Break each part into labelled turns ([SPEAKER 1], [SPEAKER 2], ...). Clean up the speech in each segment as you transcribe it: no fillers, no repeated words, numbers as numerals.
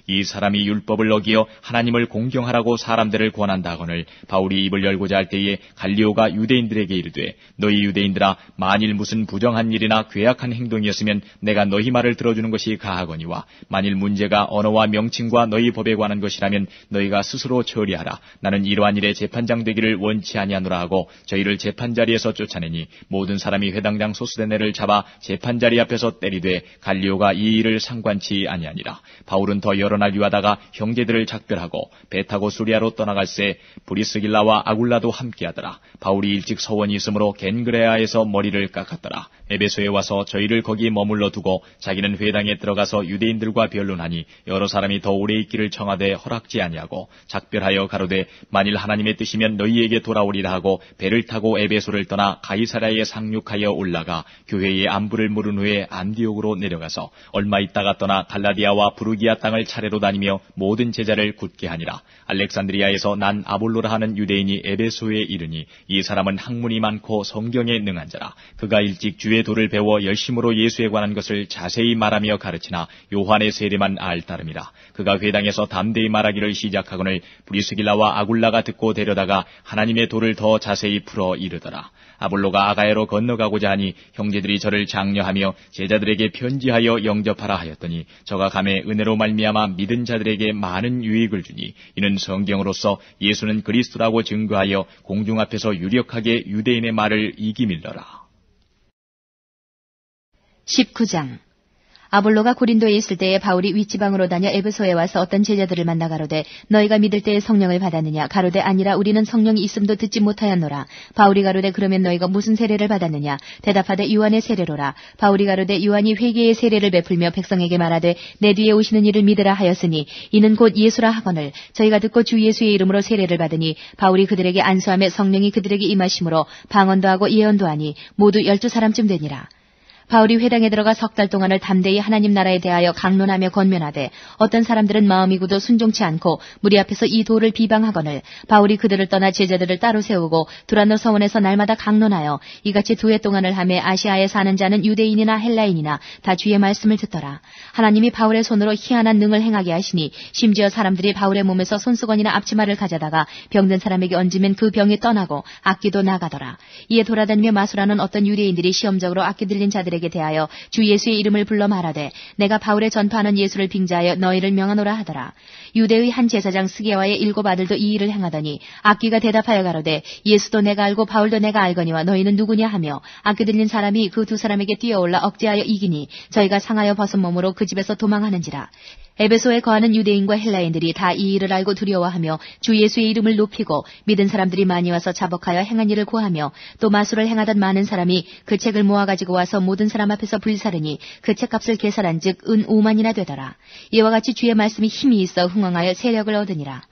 [SPEAKER 1] 이 사람이 율법을 어기어 하나님을 공경하라고 사람들을 권한다거늘 바울이 입을 열고자 할 때에 갈리오가 유대인들에게 이르되 너희 유대인들아 만일 무슨 부정한 일이나 괴악한 행동이었으면 내가 너희 말을 들어주는 것이 가하거니와 만일 문제가 언어와 명칭과 너희 법에 관한 것이라면 너희가 스스로 처리하라. 나는 이러한 일에 재판장 되기를 원치 아니하노라 하고 저희를 재판자리에서 쫓아내니 모든 사람이 회당장 소스데네를 잡아 재판자리 앞에서 때리되 갈리오가 이 일을 상관치 아니하니라. 바울은 더 여러 날 유하다가 형제들을 작별하고 배 타고 수리아로 떠나갈새 브리스길라와 아굴라도 함께하더라. 바울이 일찍 서원이 있으므로 겐그레아에서 머리를 깎았더라. 에베소에 와서 저희를 거기 머물러 두고 자기는 회당에 들어가서 유대인들과 변론하니 여러 사람이 더 오래 있기를 청하되 허락지 아니하고 작별하여 가로되 만일 하나님의 뜻이면 너희에게 돌아오리라 하고 배를 타고 에베소를 떠나 가이사랴에 상륙하여 올라가 교회의 안부를 물은 후에 안디옥으로 내려가서 얼마 있다가 떠나 갈라디아와 부르기아 땅을 차례로 다니며 모든 제자를 굳게 하니라. 알렉산드리아에서 난 아볼로라 하는 유대인이 에베소에 이르니 이 사람은 학문이 많고 성경에 능한 자라. 그가 일찍 주의 도를 배워 열심으로 예수에 관한 것을 자세히 말하며 가르치나 요한의 세례만 알 따름이라. 그가 회당에서 담대히 말하기를 시작하거늘 브리스길라와 아굴라가 듣고 데려다가 하나님의 도를 더 자세히 풀어 이르더라. 아볼로가 아가야로 건너가고자 하니 형제들이 저를 장려하며 제자들에게 편지하여 영접하라 하였더니 저가 감에 은혜로 말미암아 믿은 자들에게 많은 유익을 주니 이는 성경으로서 예수는 그리스도라고 증거하여 공중 앞에서 유력하게 유대인의 말을 이기밀러라.
[SPEAKER 2] 19장. 아볼로가 고린도에 있을 때에 바울이 윗지방으로 다녀 에베소에 와서 어떤 제자들을 만나 가로되 너희가 믿을 때에 성령을 받았느냐? 가로되 아니라 우리는 성령이 있음도 듣지 못하였노라. 바울이 가로되 그러면 너희가 무슨 세례를 받았느냐? 대답하되 요한의 세례로라. 바울이 가로되 요한이 회개의 세례를 베풀며 백성에게 말하되 내 뒤에 오시는 이를 믿으라 하였으니 이는 곧 예수라 하거늘 저희가 듣고 주 예수의 이름으로 세례를 받으니 바울이 그들에게 안수하며 성령이 그들에게 임하심으로 방언도 하고 예언도 하니 모두 12사람쯤 되니라. 바울이 회당에 들어가 석 달 동안을 담대히 하나님 나라에 대하여 강론하며 권면하되 어떤 사람들은 마음이 굳어 순종치 않고 무리 앞에서 이 도를 비방하거늘 바울이 그들을 떠나 제자들을 따로 세우고 두란노 서원에서 날마다 강론하여 이같이 2해 동안을 하며 아시아에 사는 자는 유대인이나 헬라인이나 다 주의 말씀을 듣더라. 하나님이 바울의 손으로 희한한 능을 행하게 하시니 심지어 사람들이 바울의 몸에서 손수건이나 앞치마를 가져다가 병든 사람에게 얹으면 그 병이 떠나고 악기도 나가더라. 이에 돌아다니며 마술하는 어떤 유대인들이 시험적으로 악기 들린 자들에게 대하여 주 예수의 이름을 불러 말하되 내가 바울의 전파하는 예수를 빙자하여 너희를 명하노라 하더라. 유대의 한 제사장 스게와의 7 아들도 이 일을 행하더니 악기가 대답하여 가로되 예수도 내가 알고 바울도 내가 알거니와 너희는 누구냐 하며 악기 들린 사람이 그 2 사람에게 뛰어올라 억제하여 이기니 저희가 상하여 벗은 몸으로 그 집에서 도망하는지라. 에베소에 거하는 유대인과 헬라인들이 다 이 일을 알고 두려워하며 주 예수의 이름을 높이고 믿은 사람들이 많이 와서 자복하여 행한 일을 고하며 또 마술을 행하던 많은 사람이 그 책을 모아가지고 와서 모든 사람 앞에서 불사르니 그 책값을 계산한 즉 은 5만이나 되더라. 이와 같이 주의 말씀이 힘이 있어 흥왕하여 세력을 얻으니라.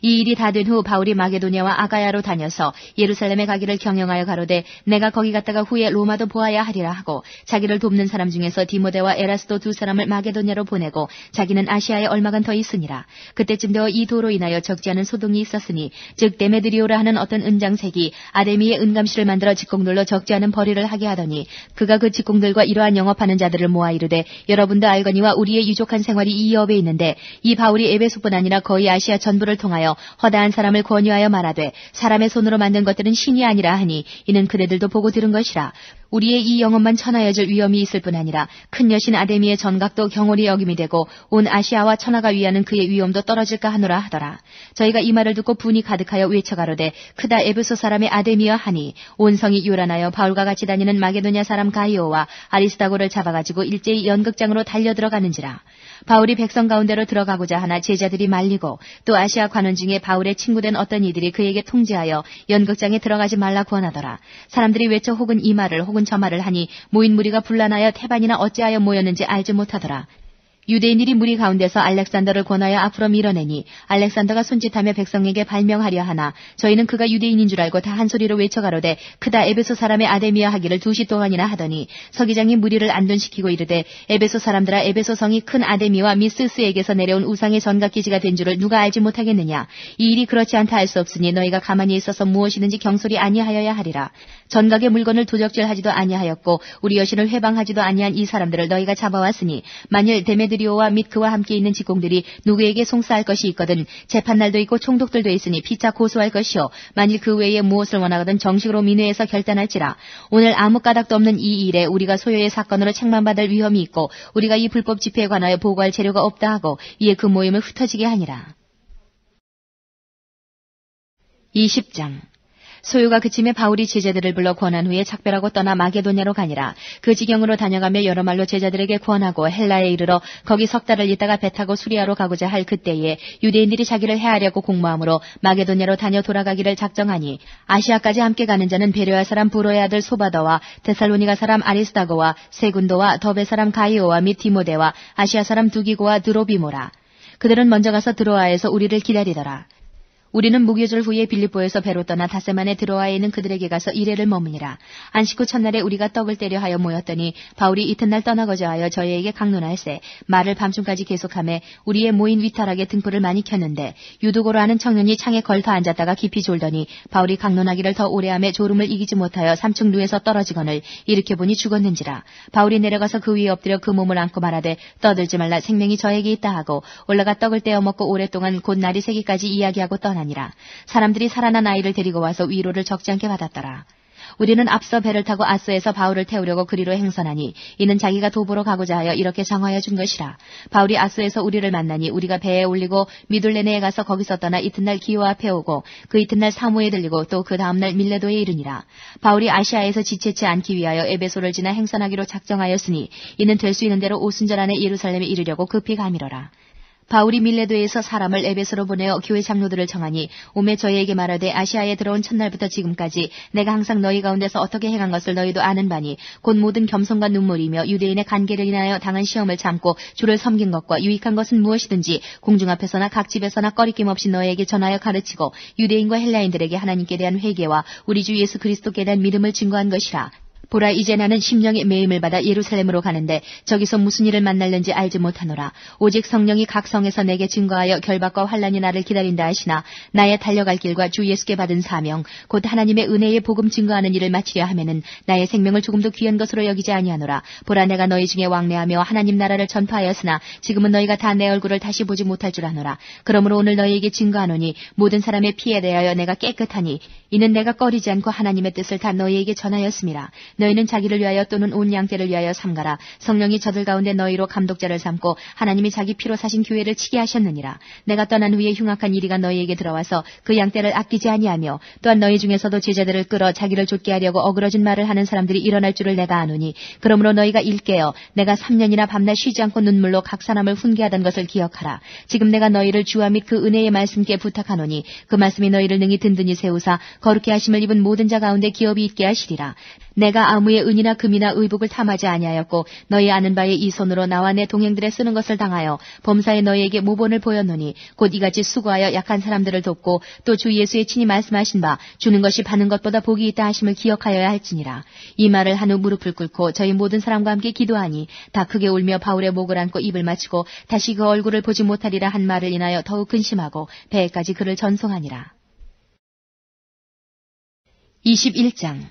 [SPEAKER 2] 이 일이 다 된 후 바울이 마게도냐와 아가야로 다녀서 예루살렘에 가기를 경영하여 가로되 내가 거기 갔다가 후에 로마도 보아야 하리라 하고 자기를 돕는 사람 중에서 디모데와 에라스도 2 사람을 마게도냐로 보내고 자기는 아시아에 얼마간 더 있으니라. 그때쯤 되어 이 도로 인하여 적지 않은 소동이 있었으니 즉 데메드리오라 하는 어떤 은장색이 아데미의 은감실을 만들어 직공들로 적지 않은 벌이를 하게 하더니 그가 그 직공들과 이러한 영업하는 자들을 모아 이르되 여러분도 알거니와 우리의 유족한 생활이 이 업에 있는데 이 바울이 에베소뿐 아니라 거의 아시아 전부를 통하여 허다한 사람을 권유하여 말하되 사람의 손으로 만든 것들은 신이 아니라 하니 이는 그대들도 보고 들은 것이라. 우리의 이 영혼만 천하여질 위험이 있을 뿐 아니라 큰 여신 아데미의 전각도 경홀히 여김이 되고 온 아시아와 천하가 위하는 그의 위엄도 떨어질까 하노라 하더라. 저희가 이 말을 듣고 분이 가득하여 외쳐가로되 크다 에베소 사람의 아데미여 하니 온 성이 요란하여 바울과 같이 다니는 마게도냐 사람 가이오와 아리스다고를 잡아가지고 일제히 연극장으로 달려 들어가는지라. 바울이 백성 가운데로 들어가고자 하나 제자들이 말리고 또 아시아 관원 중에 바울의 친구된 어떤 이들이 그에게 통지하여 연극장에 들어가지 말라 구원하더라. 사람들이 외쳐 혹은 이 말을 혹은 저 말을 하니 모인 무리가 분란하여 태반이나 어찌하여 모였는지 알지 못하더라. 유대인들이 무리 가운데서 알렉산더를 권하여 앞으로 밀어내니 알렉산더가 손짓하며 백성에게 발명하려 하나 저희는 그가 유대인인 줄 알고 다 한 소리로 외쳐가로되 크다 에베소 사람의 아데미아 하기를 2시 동안이나 하더니 서기장이 무리를 안둔시키고 이르되 에베소 사람들아 에베소 성이 큰 아데미와 미스스에게서 내려온 우상의 전각기지가 된 줄을 누가 알지 못하겠느냐. 이 일이 그렇지 않다 할 수 없으니 너희가 가만히 있어서 무엇이든지 경솔히 아니하여야 하리라. 전각의 물건을 도적질하지도 아니하였고 우리 여신을 회방하지도 아니한 이 사람들을 너희가 잡아왔으니 만일 데메드리 고넬리오와 및 그와 함께 있는 직공들이 누구에게 송사할 것이 있거든 재판날도 있고 총독들도 있으니 피차 고소할 것이요 만일 그 외에 무엇을 원하거든 정식으로 민회에서 결단할지라. 오늘 아무 까닭도 없는 이 일에 우리가 소요의 사건으로 책망받을 위험이 있고 우리가 이 불법 집회에 관하여 보고할 재료가 없다 하고 이에 그 모임을 흩어지게 하니라. 20장. 소요가 그침에 바울이 제자들을 불러 권한 후에 작별하고 떠나 마게도냐로 가니라. 그 지경으로 다녀가며 여러 말로 제자들에게 권하고 헬라에 이르러 거기 석 달을 있다가 배 타고 수리아로 가고자 할 그때에 유대인들이 자기를 해하려고 공모함으로 마게도냐로 다녀 돌아가기를 작정하니 아시아까지 함께 가는 자는 베레아 사람 브로의 아들 소바더와 데살로니가 사람 아리스다고와 세군도와 더베 사람 가이오와 및 디모데와 아시아 사람 두기고와 드로비모라. 그들은 먼저 가서 드로아에서 우리를 기다리더라. 우리는 무교절 후에 빌립보에서 배로 떠나 닷새만에 드로아에 있는 그들에게 가서 이래를 머무니라. 안식 후 첫날에 우리가 떡을 떼려 하여 모였더니 바울이 이튿날 떠나고자 하여 저희에게 강론할세 말을 밤중까지 계속하며 우리의 모인 위탈하게 등불을 많이 켰는데 유두고로 하는 청년이 창에 걸터 앉았다가 깊이 졸더니 바울이 강론하기를 더 오래하며 졸음을 이기지 못하여 3층 누에서 떨어지거늘 일으켜보니 죽었는지라. 바울이 내려가서 그 위에 엎드려 그 몸을 안고 말하되 떠들지 말라 생명이 저에게 있다 하고 올라가 떡을 떼어 먹고 오랫동안 곧 날이 새기까지 이야기하고 떠나 아니라 사람들이 살아난 아이를 데리고 와서 위로를 적지 않게 받았더라. 우리는 앞서 배를 타고 아스에서 바울을 태우려고 그리로 행선하니 이는 자기가 도보로 가고자 하여 이렇게 정하여 준 것이라. 바울이 아스에서 우리를 만나니 우리가 배에 올리고 미둘레네에 가서 거기서 떠나 이튿날 기호 앞에 오고 그 이튿날 사무에 들리고 또 그 다음날 밀레도에 이르니라. 바울이 아시아에서 지체치 않기 위하여 에베소를 지나 행선하기로 작정하였으니 이는 될 수 있는 대로 오순절 안에 예루살렘에 이르려고 급히 가미러라. 바울이 밀레도에서 사람을 에베소로 보내어 교회 장로들을 청하니 오매 저희에게 말하되 아시아에 들어온 첫날부터 지금까지 내가 항상 너희 가운데서 어떻게 행한 것을 너희도 아는 바니 곧 모든 겸손과 눈물이며 유대인의 관계를 인하여 당한 시험을 참고 주를 섬긴 것과 유익한 것은 무엇이든지 공중 앞에서나 각 집에서나 꺼리낌 없이 너희에게 전하여 가르치고 유대인과 헬라인들에게 하나님께 대한 회개와 우리 주 예수 그리스도께 대한 믿음을 증거한 것이라. 보라 이제 나는 심령의 매임을 받아 예루살렘으로 가는데 저기서 무슨 일을 만날는지 알지 못하노라. 오직 성령이 각 성에서 내게 증거하여 결박과 환난이 나를 기다린다 하시나 나의 달려갈 길과 주 예수께 받은 사명 곧 하나님의 은혜의 복음 증거하는 일을 마치려 하면은 나의 생명을 조금도 귀한 것으로 여기지 아니하노라. 보라 내가 너희 중에 왕래하며 하나님 나라를 전파하였으나 지금은 너희가 다 내 얼굴을 다시 보지 못할 줄 아노라. 그러므로 오늘 너희에게 증거하노니 모든 사람의 피에 대하여 내가 깨끗하니 이는 내가 꺼리지 않고 하나님의 뜻을 다 너희에게 전하였음이라. 너희는 자기를 위하여 또는 온 양떼를 위하여 삼가라. 성령이 저들 가운데 너희로 감독자를 삼고 하나님이 자기 피로 사신 교회를 치게 하셨느니라. 내가 떠난 후에 흉악한 이리가 너희에게 들어와서 그 양떼를 아끼지 아니하며 또한 너희 중에서도 제자들을 끌어 자기를 좇게 하려고 어그러진 말을 하는 사람들이 일어날 줄을 내가 아노니 그러므로 너희가 일깨어 내가 3년이나 밤낮 쉬지 않고 눈물로 각 사람을 훈계하던 것을 기억하라. 지금 내가 너희를 주와 및 그 은혜의 말씀께 부탁하노니 그 말씀이 너희를 능히 든든히 세우사 거룩히 하심을 입은 모든 자 가운데 기업이 있게 하시리라. 내가 아무의 은이나 금이나 의복을 탐하지 아니하였고 너희 아는 바에 이 손으로 나와 내 동행들의 쓰는 것을 당하여 범사에 너희에게 모본을 보였노니 곧 이같이 수고하여 약한 사람들을 돕고 또 주 예수의 친히 말씀하신 바 주는 것이 받는 것보다 복이 있다 하심을 기억하여야 할지니라. 이 말을 한 후 무릎을 꿇고 저희 모든 사람과 함께 기도하니 다 크게 울며 바울의 목을 안고 입을 맞추고 다시 그 얼굴을 보지 못하리라 한 말을 인하여 더욱 근심하고 배에까지 그를 전송하니라. 21장.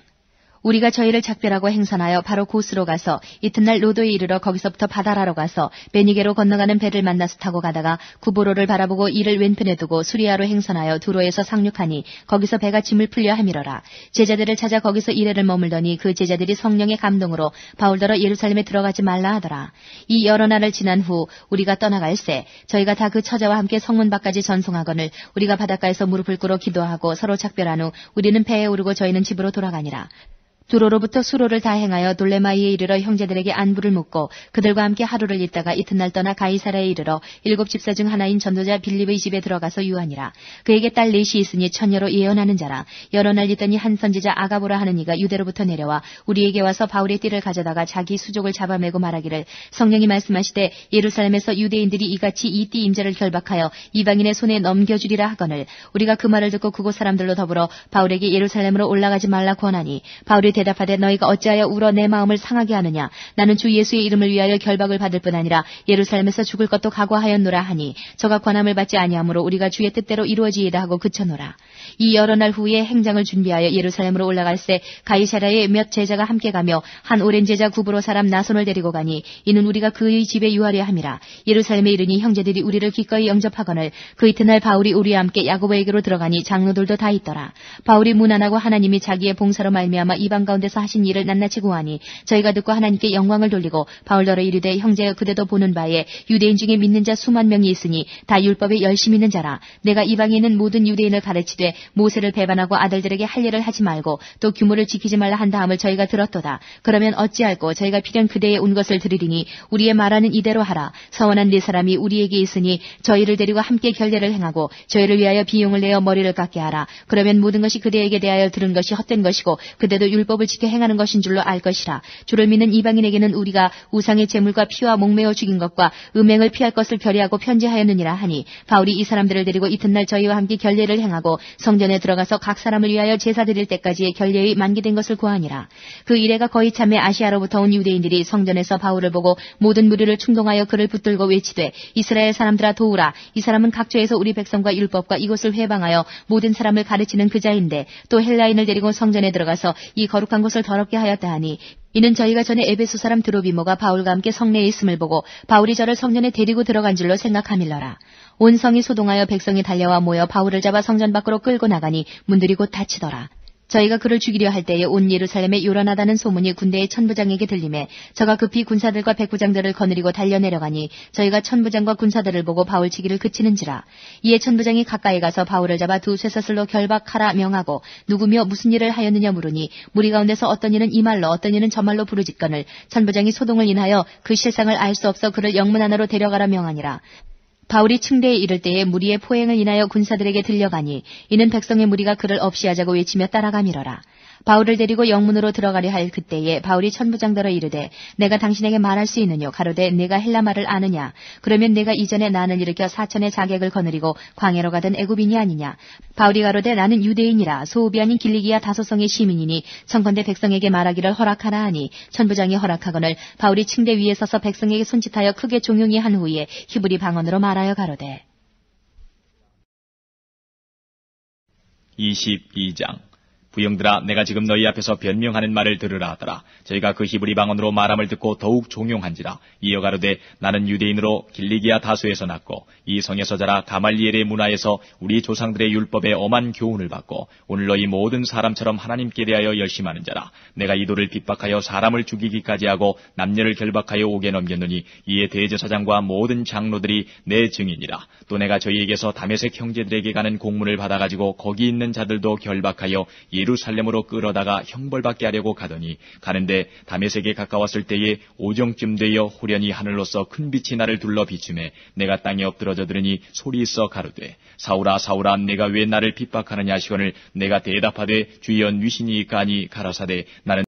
[SPEAKER 2] 우리가 저희를 작별하고 행선하여 바로 고스로 가서 이튿날 로도에 이르러 거기서부터 바다라로 가서 베니게로 건너가는 배를 만나서 타고 가다가 구보로를 바라보고 이를 왼편에 두고 수리아로 행선하여 두로에서 상륙하니 거기서 배가 짐을 풀려 함이러라. 제자들을 찾아 거기서 이래를 머물더니 그 제자들이 성령의 감동으로 바울더러 예루살렘에 들어가지 말라 하더라. 이 여러 날을 지난 후 우리가 떠나갈새 저희가 다 그 처자와 함께 성문 밖까지 전송하거늘 우리가 바닷가에서 무릎을 꿇어 기도하고 서로 작별한 후 우리는 배에 오르고 저희는 집으로 돌아가니라. 두로로부터 수로를 다 행하여 돌레마이에 이르러 형제들에게 안부를 묻고 그들과 함께 하루를 있다가 이튿날 떠나 가이사라에 이르러 7 집사 중 하나인 전도자 빌립의 집에 들어가서 유하니라. 그에게 딸 넷이 있으니 처녀로 예언하는 자라. 여러 날 있더니 한 선지자 아가보라 하는 이가 유대로부터 내려와 우리에게 와서 바울의 띠를 가져다가 자기 수족을 잡아매고 말하기를 성령이 말씀하시되 예루살렘에서 유대인들이 이같이 이 띠 임자를 결박하여 이방인의 손에 넘겨주리라 하거늘 우리가 그 말을 듣고 그곳 사람들로 더불어 바울에게 예루살렘으로 올라가지 말라 권하니 바울이 대답하되 너희가 어찌하여 울어 내 마음을 상하게 하느냐. 나는 주 예수의 이름을 위하여 결박을 받을 뿐 아니라 예루살렘에서 죽을 것도 각오하였노라 하니 저가 권함을 받지 아니하므로 우리가 주의 뜻대로 이루어지이다 하고 그쳐노라. 이 여러 날 후에 행장을 준비하여 예루살렘으로 올라갈새 가이사랴에 몇 제자가 함께 가며 한 오랜 제자 구브로 사람 나손을 데리고 가니 이는 우리가 그의 집에 유하려 함이라. 예루살렘에 이르니 형제들이 우리를 기꺼이 영접하거늘 그 이튿날 바울이 우리와 함께 야고보에게로 들어가니 장로들도 다 있더라. 바울이 문안하고 하나님이 자기의 봉사로 말미암아 이방 가운데서 하신 일을 낱낱이 구하니 저희가 듣고 하나님께 영광을 돌리고 바울더러 이르되 형제 그대도 보는 바에 유대인 중에 믿는 자 수만 명이 있으니 다 율법에 열심 있는 자라. 내가 이방에 있는 모든 유대인을 가르치되 모세를 배반하고 아들들에게 할례를 하지 말고 또 규모를 지키지 말라 한 다음을 저희가 들었도다. 그러면 어찌할꼬 저희가 필연 그대에 온 것을 들으리니 우리의 말하는 이대로 하라. 서원한 네 사람이 우리에게 있으니 저희를 데리고 함께 결례를 행하고 저희를 위하여 비용을 내어 머리를 깎게 하라. 그러면 모든 것이 그대에게 대하여 들은 것이 헛된 것이고 그대도 율법을 지켜 행하는 것인 줄로 알 것이라. 주를 믿는 이방인에게는 우리가 우상의 제물과 피와 목매어 죽인 것과 음행을 피할 것을 결의하고 편지하였느니라 하니 바울이 이 사람들을 데리고 이튿날 저희와 함께 결례를 행하고 성전에 들어가서 각 사람을 위하여 제사 드릴 때까지의 결례의 만기된 것을 구하니라. 그 이래가 거의 참에 아시아로부터 온 유대인들이 성전에서 바울을 보고 모든 무리를 충동하여 그를 붙들고 외치되 이스라엘 사람들아 도우라. 이 사람은 각처에서 우리 백성과 율법과 이곳을 회방하여 모든 사람을 가르치는 그자인데 또 헬라인을 데리고 성전에 들어가서 이 거룩한 곳을 더럽게 하였다 하니 이는 저희가 전에 에베소 사람 드로비모가 바울과 함께 성내에 있음을 보고 바울이 저를 성전에 데리고 들어간 줄로 생각함일러라. 온 성이 소동하여 백성이 달려와 모여 바울을 잡아 성전 밖으로 끌고 나가니 문들이 곧 닫히더라. 저희가 그를 죽이려 할 때에 온 예루살렘에 요란하다는 소문이 군대의 천부장에게 들림에 저가 급히 군사들과 백부장들을 거느리고 달려내려가니 저희가 천부장과 군사들을 보고 바울 치기를 그치는지라. 이에 천부장이 가까이 가서 바울을 잡아 두 쇠사슬로 결박하라 명하고 누구며 무슨 일을 하였느냐 물으니 무리 가운데서 어떤 이는 이 말로 어떤 이는 저 말로 부르짖거늘 천부장이 소동을 인하여 그 실상을 알 수 없어 그를 영문 안으로 데려가라 명하니라. 바울이 층대에 이를 때에 무리의 포행을 인하여 군사들에게 들려가니 이는 백성의 무리가 그를 없이하자고 외치며 따라가미러라. 바울을 데리고 영문으로 들어가려 할 그때에 바울이 천부장더러 이르되 내가 당신에게 말할 수 있느뇨. 가로되 내가 헬라 말을 아느냐. 그러면 내가 이전에 난을 일으켜 사천의 자객을 거느리고 광야로 가던 애굽인이 아니냐. 바울이 가로되 나는 유대인이라 소읍이 아닌 길리기아 다소성의 시민이니 청컨대 백성에게 말하기를 허락하라 하니 천부장이 허락하거늘 바울이 층대 위에 서서 백성에게 손짓하여 크게 종용이 한 후에 히브리 방언으로 말하여 가로되
[SPEAKER 1] 22장 부형들아 내가 지금 너희 앞에서 변명하는 말을 들으라 하더라. 저희가 그 히브리 방언으로 말함을 듣고 더욱 종용한지라. 이어 가로되 나는 유대인으로 길리기아 다소에서 났고 이 성에서 자라 가말리엘의 문화에서 우리 조상들의 율법에 엄한 교훈을 받고 오늘 너희 모든 사람처럼 하나님께 대하여 열심하는 자라. 내가 이도를 핍박하여 사람을 죽이기까지 하고 남녀를 결박하여 옥에 넘겼느니 이에 대제사장과 모든 장로들이 내 증인이라. 또 내가 저희에게서 다메섹 형제들에게 가는 공문을 받아가지고 거기 있는 자들도 결박하여 예루살렘으로 끌어다가 형벌받게 하려고 가더니 가는데 다메섹에 가까웠을 때에 오정쯤 되어 호련히 하늘로서 큰 빛이 나를 둘러 비추매 내가 땅에 엎드러져 들으니 소리 있어 가로되 사울아 사울아 내가 왜 나를 핍박하느냐 하시거늘 내가 대답하되 주여 누시니이까 하니 가라사대 나는